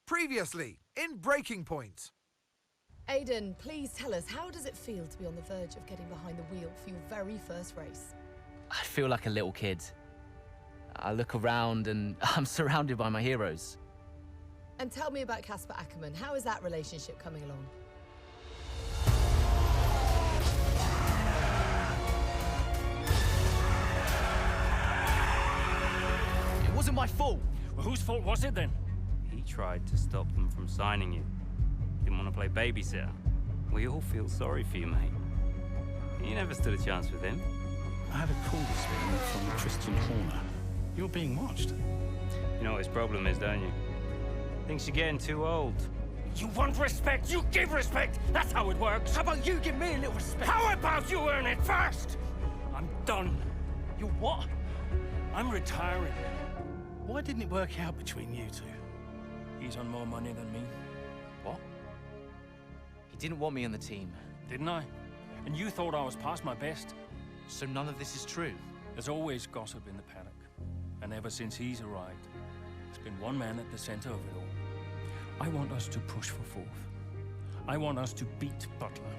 Previously, in Breaking Point. Aidan, please tell us, how does it feel to be on the verge of getting behind the wheel for your very first race? I feel like a little kid. I look around and I'm surrounded by my heroes. And tell me about Casper Ackerman. How is that relationship coming along? It wasn't my fault. Well, whose fault was it then? He tried to stop them from signing you. Didn't want to play babysitter. We all feel sorry for you, mate. You never stood a chance with him. I had a call this morning from Christian Horner. You're being watched. You know what his problem is, don't you? Thinks you're getting too old. You want respect, you give respect! That's how it works! How about you give me a little respect? How about you earn it first? I'm done. You what? I'm retiring. Why didn't it work out between you two? He's on more money than me. What? He didn't want me on the team. Didn't I? And you thought I was past my best? So none of this is true? There's always gossip in the paddock. And ever since he's arrived, there's been one man at the center of it all. I want us to push for fourth. I want us to beat Butler.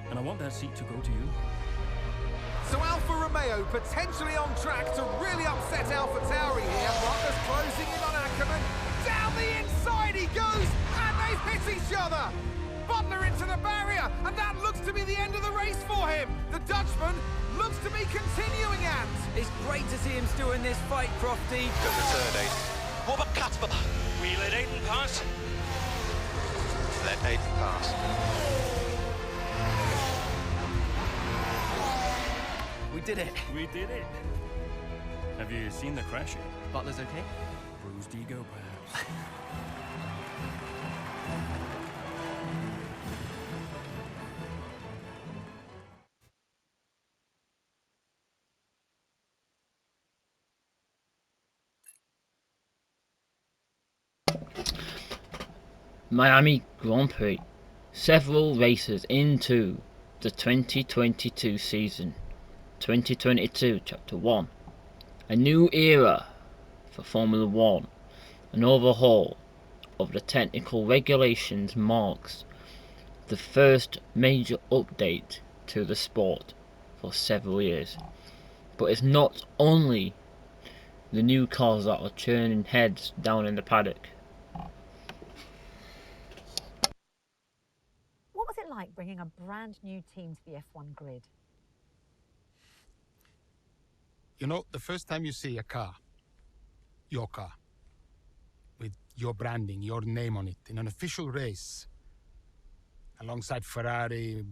And I want that seat to go to you. So Alfa Romeo potentially on track to really upset Alpha Tauri here. Butler's closing in on Ackerman. Down the inside he goes, and they've hit each other. Butler into the barrier, and that looks to be the end of the race for him. The Dutchman looks to be continuing and... It's great to see him still in this fight, Crofty. Good return, Aiden. What about Casper? We let Aiden pass. Let Aiden pass. We did it. We did it. Have you seen the crash yet? Butler's okay? Bruised ego, perhaps. Miami Grand Prix. Several races into the 2022 season. 2022 Chapter 1. A new era for Formula 1. An overhaul of the technical regulations marks the first major update to the sport for several years. But it's not only the new cars that are turning heads down in the paddock. What was it like bringing a brand new team to the F1 grid? You know, the first time you see a car, your car, with your branding, your name on it, in an official race, alongside Ferrari,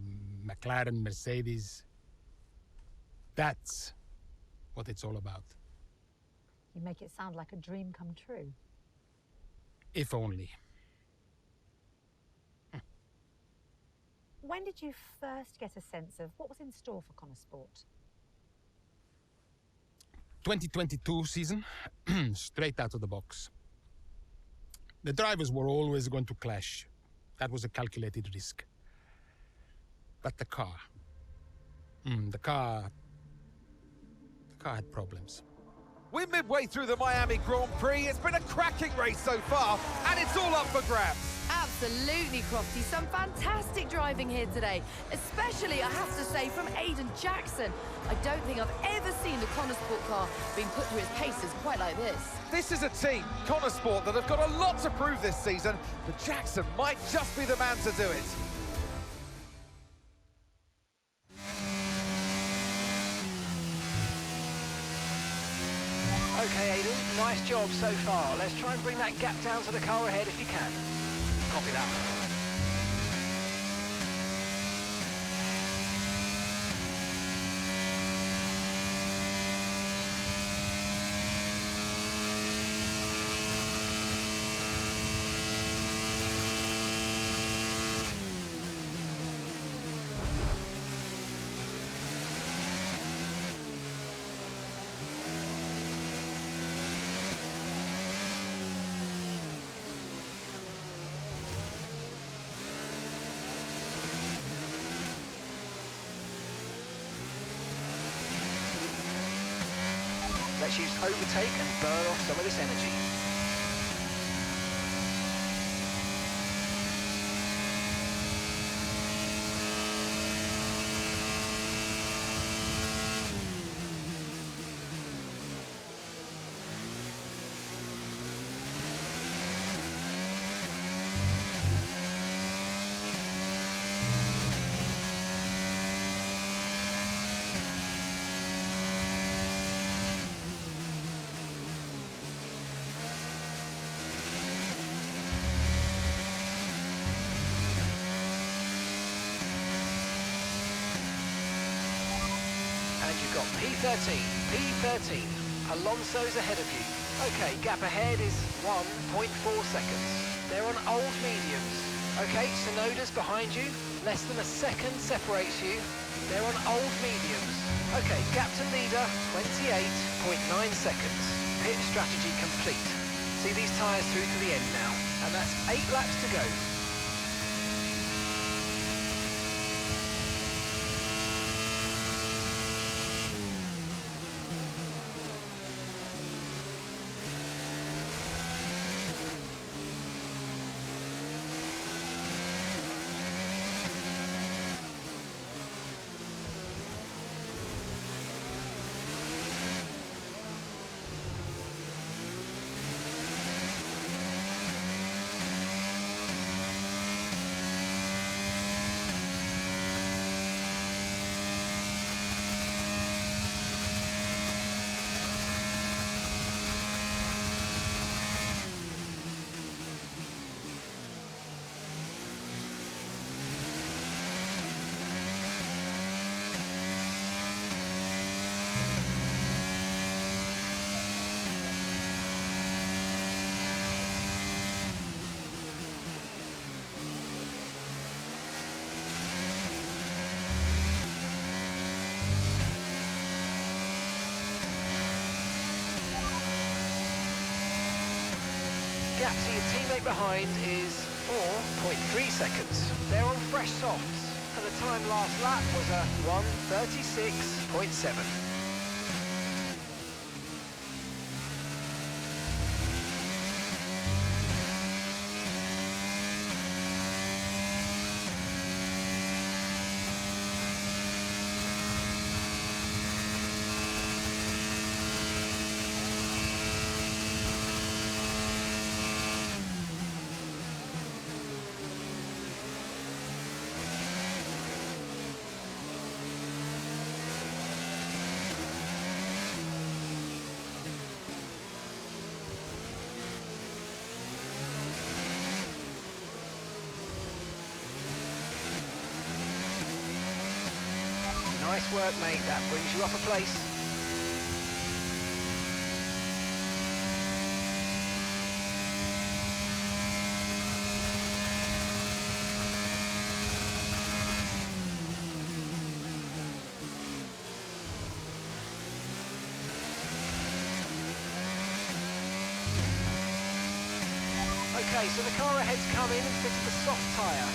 McLaren, Mercedes, that's what it's all about. You make it sound like a dream come true. If only. When did you first get a sense of what was in store for Connor Sport? 2022 season, straight out of the box. The drivers were always going to clash. That was a calculated risk. But the car had problems. We're midway through the Miami Grand Prix. It's been a cracking race so far, and it's all up for grabs. Absolutely, Crofty. Some fantastic driving here today. Especially, I have to say, from Aidan Jackson. I don't think I've ever seen the Connor Sport car being put through its paces quite like this. This is a team, Connor Sport, that have got a lot to prove this season, but Jackson might just be the man to do it. Okay, Aiden, nice job so far. Let's try and bring that gap down to the car ahead if you can. Copy that. Let's use overtake and burn off some of this energy. you've got P13, P13. Alonso's ahead of you. Okay, gap ahead is 1.4 seconds. They're on old mediums. Okay, Sonoda's behind you. Less than a second separates you. They're on old mediums. Okay, gap to leader, 28.9 seconds. Pit strategy complete. See these tyres through to the end now. And that's 8 laps to go. Gap to your teammate behind is 4.3 seconds. They're on fresh softs, and the time last lap was a 1:36.7. Nice work, mate. That brings you up a place. Okay, so the car ahead's come in and fitted the soft tyre.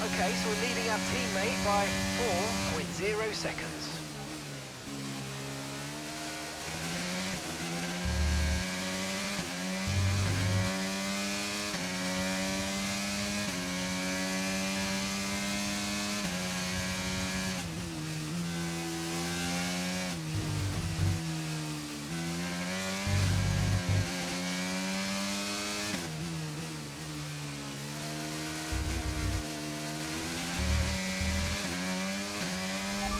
Okay, so we're leading our teammate by 4.0 seconds.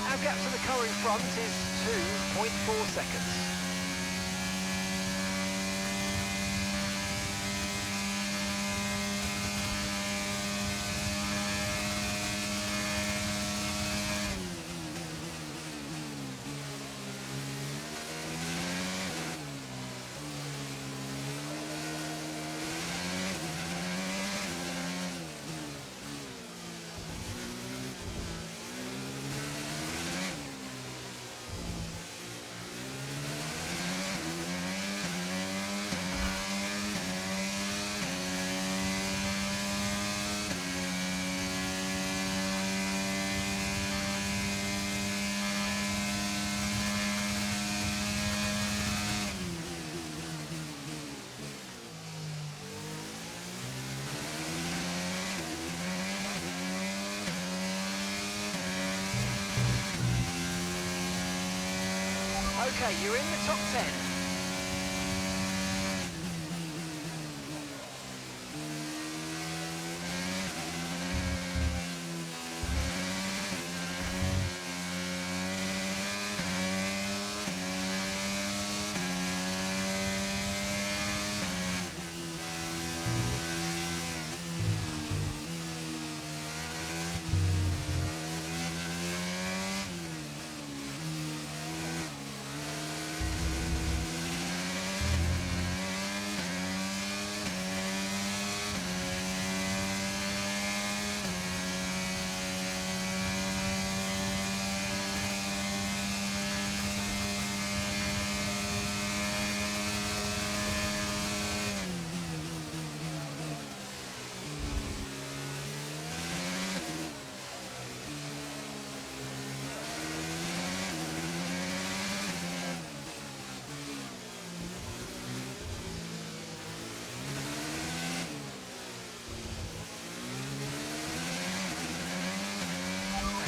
Our gap to the car in front is 2.4 seconds. Okay, you're in the top 10.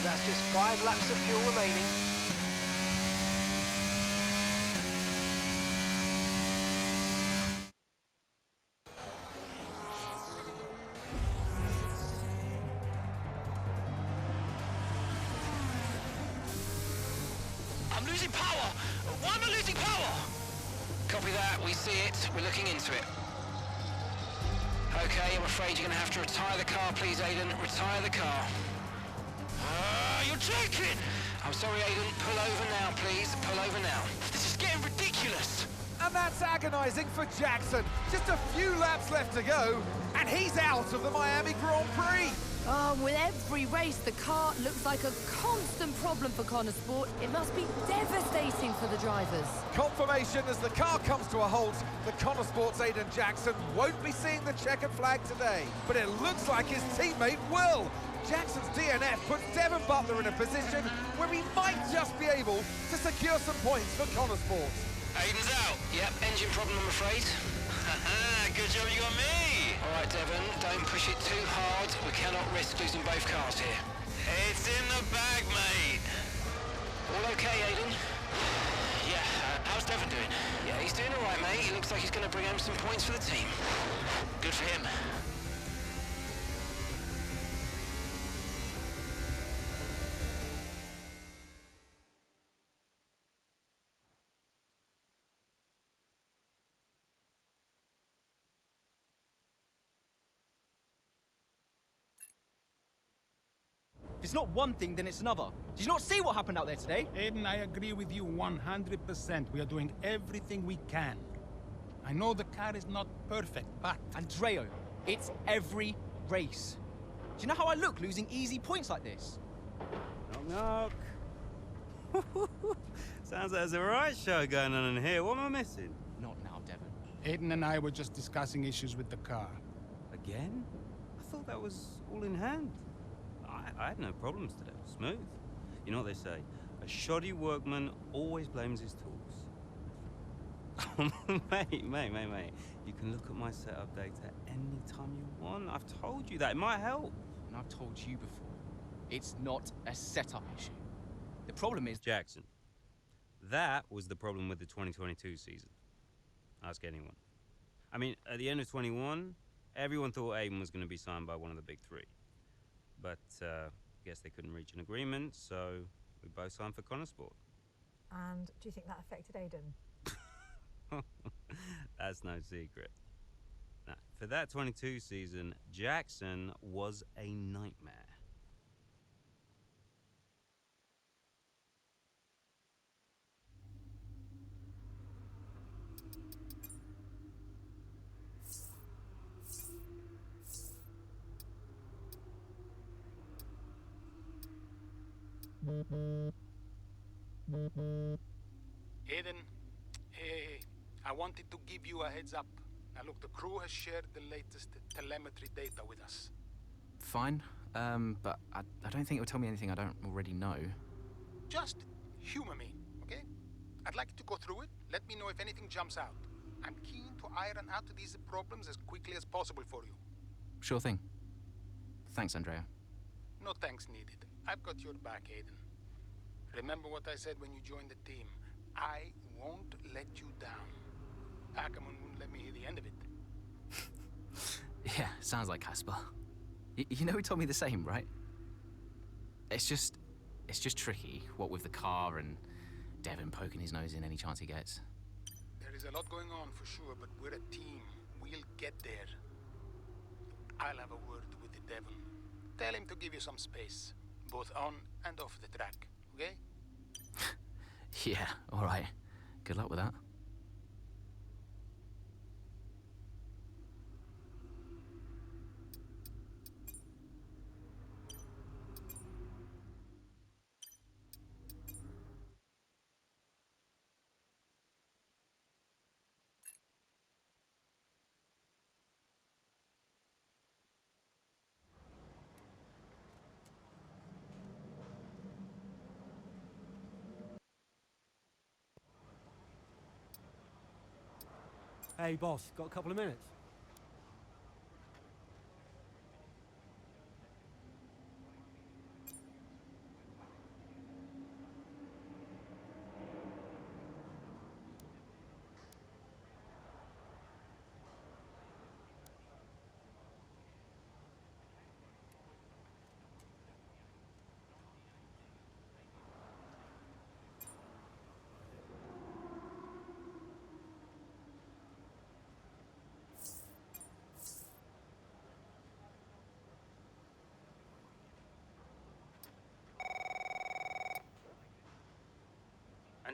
that's just 5 laps of fuel remaining. I'm losing power! Why am I losing power? Copy that, we see it, we're looking into it. Okay, I'm afraid you're going to have to retire the car, please, Aiden. Retire the car. You're joking! I'm sorry, Aiden. Pull over now, please. Pull over now. This is getting ridiculous! And that's agonising for Jackson. Just a few laps left to go, and he's out of the Miami Grand Prix. Oh, with every race, the car looks like a constant problem for Connor Sport. It must be devastating for the drivers. Confirmation as the car comes to a halt. The Connor Sports Aiden Jackson won't be seeing the checkered flag today, but it looks like his teammate will. Jackson's DNF puts Devon Butler in a position where he might just be able to secure some points for Connor Sports. Aiden's out. Yep, engine problem, I'm afraid. Good job you got me! All right, Devon, don't push it too hard. We cannot risk losing both cars here. It's in the bag, mate. All okay, Aiden? Yeah, how's Devon doing? Yeah, he's doing all right, mate. He looks like he's going to bring home some points for the team. Good for him. If it's not one thing, then it's another. Did you not see what happened out there today? Aiden, I agree with you 100%. We are doing everything we can. I know the car is not perfect, but... Andreo, it's every race. Do you know how I look losing easy points like this? Knock, knock. Sounds like there's a right show going on in here. What am I missing? Not now, Devon. Aiden and I were just discussing issues with the car. Again? I thought that was all in hand. I had no problems today. It was smooth. You know what they say? A shoddy workman always blames his tools. mate. You can look at my setup data any time you want. I've told you that. It might help. And I've told you before, it's not a setup issue. The problem is... Jackson, that was the problem with the 2022 season. Ask anyone. I mean, at the end of 21, everyone thought Aiden was going to be signed by one of the big three. But, guess they couldn't reach an agreement, so we both signed for Connor Sport. And do you think that affected Aiden? That's no secret. Now, for that 22 season, Jackson was a nightmare. Aiden, hey, I wanted to give you a heads up. Now look, the crew has shared the latest telemetry data with us. Fine, but I don't think it'll tell me anything I don't already know. Just humor me, okay? I'd like to go through it. Let me know if anything jumps out. I'm keen to iron out these problems as quickly as possible for you. Sure thing. Thanks, Andrea. No thanks needed. I've got your back, Aiden. Remember what I said when you joined the team. I won't let you down. Ackerman wouldn't let me hear the end of it. Yeah, sounds like Casper. You know he told me the same, right? It's just tricky, what with the car and Devon poking his nose in any chance he gets. There is a lot going on for sure, but we're a team. We'll get there. I'll have a word with the Devon. Tell him to give you some space, both on and off the track, okay? Yeah, alright. Good luck with that. Hey, boss, got a couple of minutes?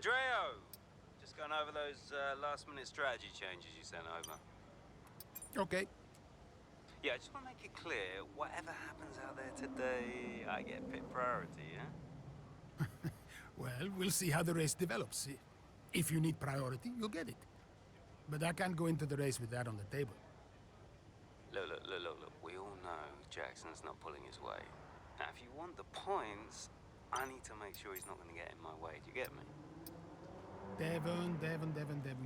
Andreo! Just going over those last-minute strategy changes you sent over. Okay. Yeah, I just want to make it clear, whatever happens out there today, I get pit priority, yeah? Well, we'll see how the race develops. If you need priority, you'll get it. But I can't go into the race with that on the table. Look. We all know Jackson's not pulling his weight. Now, if you want the points, I need to make sure he's not going to get in my way. Do you get me? Devon,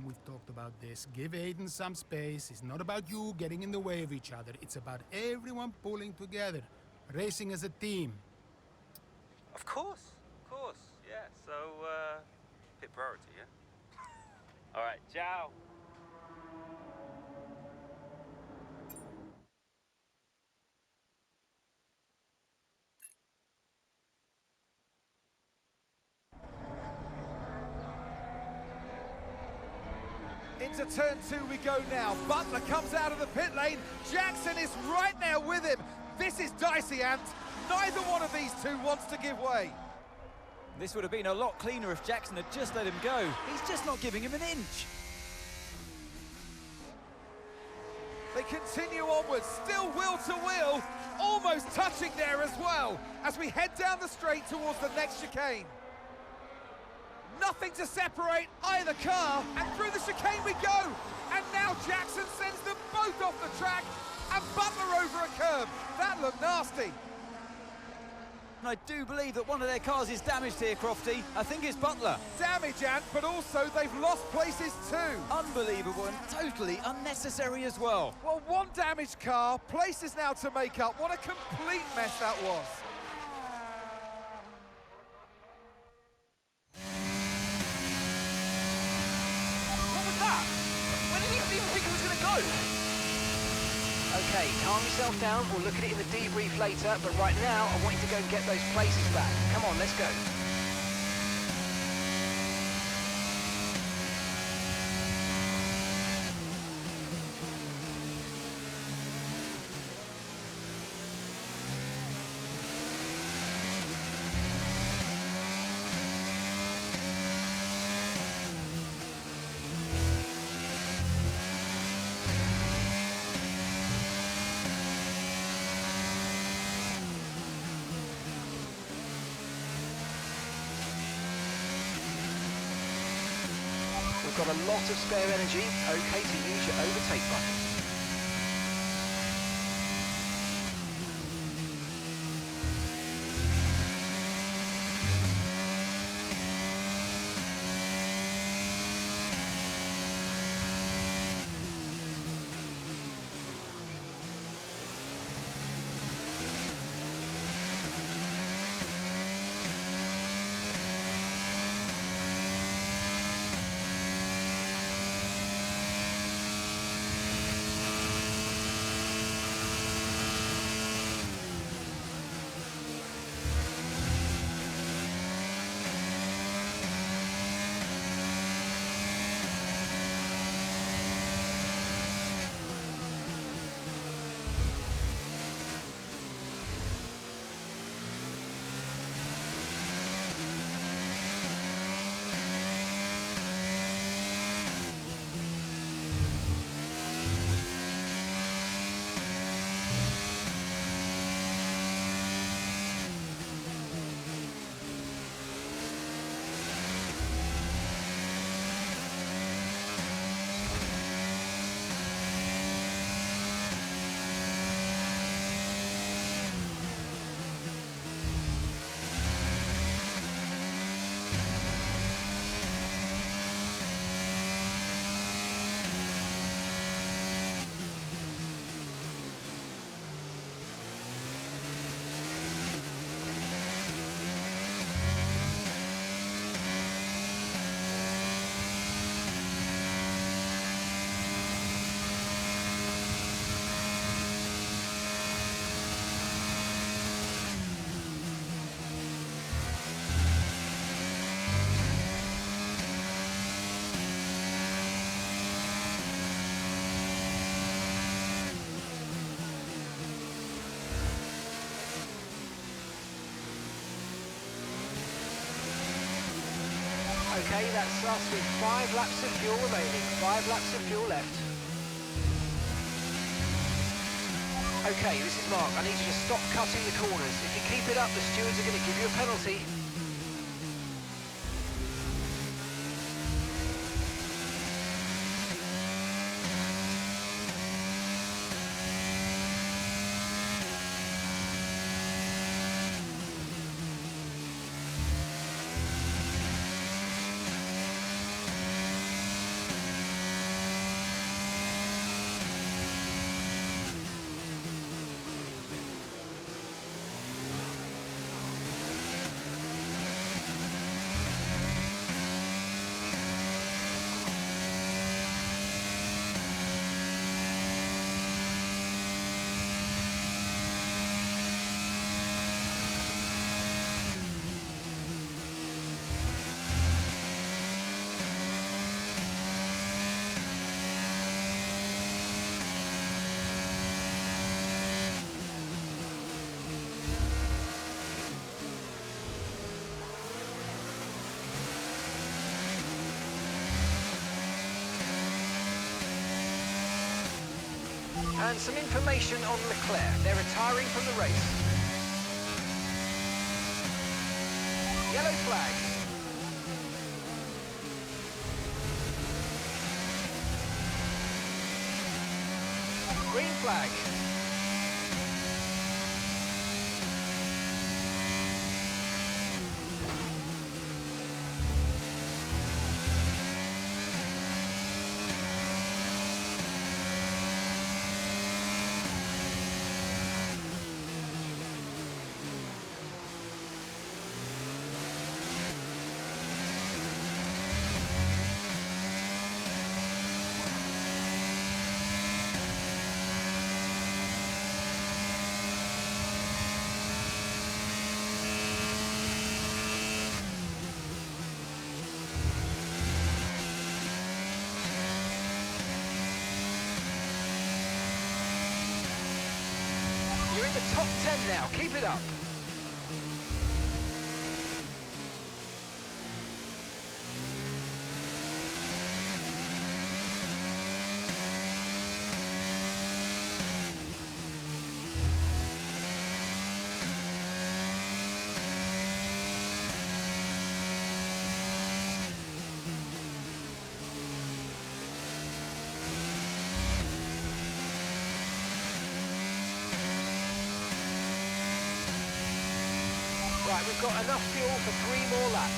we've talked about this. Give Aiden some space. It's not about you getting in the way of each other. It's about everyone pulling together, racing as a team. Of course, yeah. So, pit priority, yeah? All right, ciao. Into turn 2 we go now. Butler comes out of the pit lane. Jackson is right there with him. This is dicey, Ant. Neither one of these two wants to give way. This would have been a lot cleaner if Jackson had just let him go. He's just not giving him an inch. They continue onwards, still wheel to wheel, almost touching there as well, as we head down the straight towards the next chicane. Nothing to separate either car, and through the chicane we go. And now Jackson sends them both off the track, and Butler over a curb. That looked nasty. And I do believe that one of their cars is damaged here, Crofty. I think it's Butler. Damage, Ant, but also they've lost places too. Unbelievable and totally unnecessary as well. Well, one damaged car, places now to make up. What a complete mess that was. Okay, calm yourself down. We'll look at it in the debrief later, but right now I want you to go and get those places back. Come on, let's go. We've got a lot of spare energy. Okay to use your overtake button. Okay, that's us with 5 laps of fuel remaining. 5 laps of fuel left. Okay, this is Mark. I need you to stop cutting the corners. If you keep it up, the stewards are going to give you a penalty. And some information on Leclerc. They're retiring from the race. Yellow flag. Green flag. You're in the top 10 now. Keep it up. Right, we've got enough fuel for 3 more laps.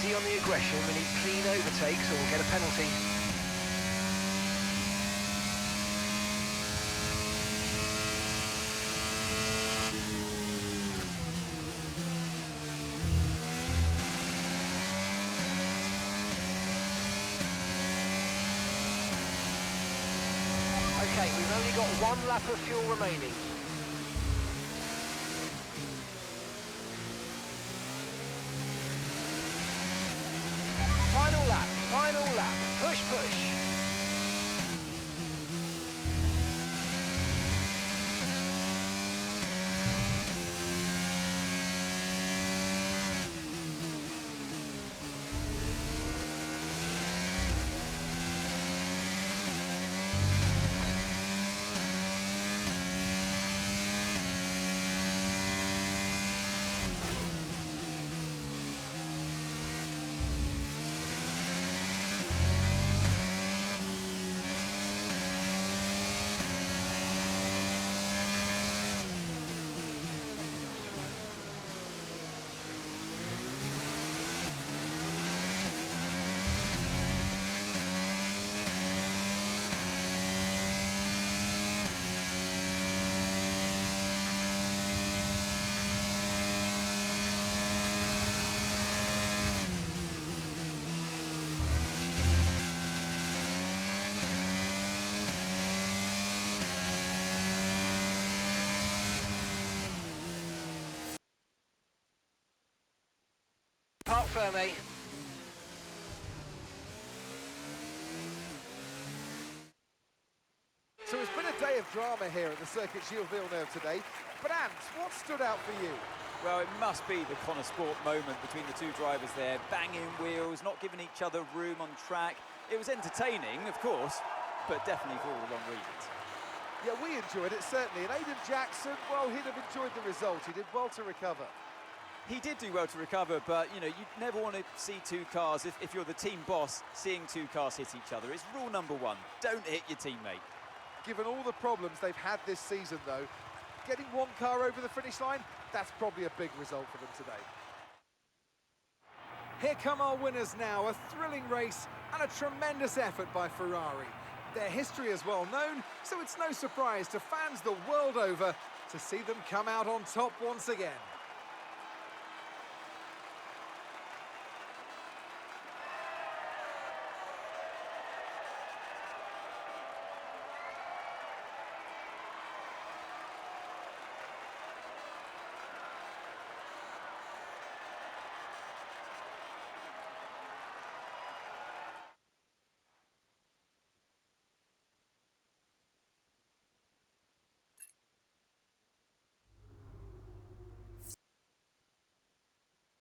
On the aggression, we need clean overtakes or we'll get a penalty. Okay, we've only got 1 lap of fuel remaining. go, mate. So it's been a day of drama here at the Circuit Gilles Villeneuve today. But Ant, what stood out for you? Well, it must be the Connor Sport moment between the two drivers there. Banging wheels, not giving each other room on track. It was entertaining, of course, but definitely for all the wrong reasons. Yeah, we enjoyed it, certainly. And Aiden Jackson, well, he'd have enjoyed the result. He did well to recover. He did do well to recover, but, you know, you'd never want to see two cars, if you're the team boss, seeing two cars hit each other. It's rule number one. Don't hit your teammate. Given all the problems they've had this season, though, getting one car over the finish line, that's probably a big result for them today. Here come our winners now, a thrilling race and a tremendous effort by Ferrari. Their history is well known, so it's no surprise to fans the world over to see them come out on top once again.